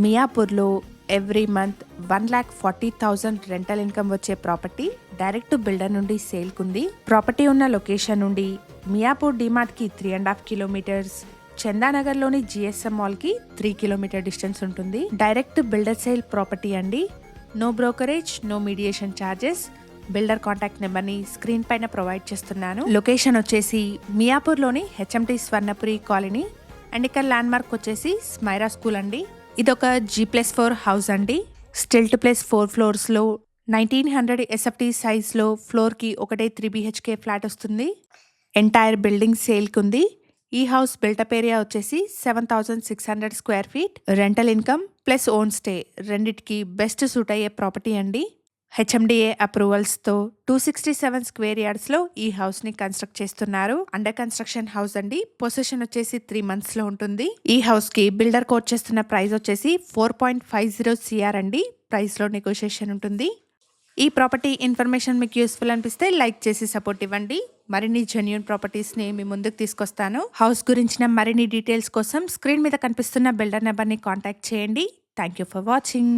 మియాపూర్లో every month 1,40,000 rental income వచ్చే property direct builder నుండి సేల్కుంది. Property ఉన్న లొకేషన్ నుండి మియాపూర్ డిమార్ట్ కి 3.5 కిలోమీటర్స్, చందానగర్లోని జిఎస్ఎం మాల్ కి 3 కిలోమీటర్ డిస్టెన్స్ ఉంటుంది. డైరెక్ట్ బిల్డర్ సేల్ ప్రాపర్టీ అండి. No brokerage, no mediation charges. Builder contact నెంబర్ని స్క్రీన్ పైన ప్రొవైడ్ చేస్తున్నాను. లొకేషన్ వచ్చేసి మియాపూర్లోని హెచ్ఎంటి స్వర్ణపురి కాలనీ అండ్ ఇక్కడ ల్యాండ్ మార్క్ వచ్చేసి స్మైరా స్కూల్ అండి. ఇదొక G+4 హౌస్ అండి. స్టిల్ట్ ప్లేస్ 4 ఫ్లోర్స్లో 1900 SFT సైజ్లో ఫ్లోర్కి ఒకటే 3 BHK ఫ్లాట్ వస్తుంది. ఎంటైర్ బిల్డింగ్ సేల్కి ఉంది. ఈ హౌస్ బిల్టప్ ఏరియా వచ్చేసి 7,600 square feet. Rental income plus own stay రెండిటికి బెస్ట్ సూట్ అయ్యే ప్రాపర్టీ అండి. HMDA అప్రూవల్స్తో 267 స్క్వేర్ యార్డ్స్లో ఈ హౌస్ని కన్స్ట్రక్ట్ చేస్తున్నారు. అండర్ కన్స్ట్రక్షన్ హౌస్ అండి. పొజిషన్ వచ్చేసి 3 monthsలో ఉంటుంది. ఈ హౌస్కి బిల్డర్ కోట్ చేస్తున్న ప్రైస్ వచ్చేసి 4.50 CR అండి. ప్రైస్లో నెగోషియేషన్ ఉంటుంది. ఈ ప్రాపర్టీ ఇన్ఫర్మేషన్ మీకు యూస్ఫుల్ అనిపిస్తే లైక్ చేసి సపోర్ట్ ఇవ్వండి. మరిన్ని జెన్యూన్ ప్రాపర్టీస్ని మీ ముందుకు తీసుకొస్తాను. హౌస్ గురించిన మరిన్ని డీటెయిల్స్ కోసం స్క్రీన్ మీద కనిపిస్తున్న బిల్డర్ నెంబర్ని కాంటాక్ట్ చేయండి. Thank you for watching.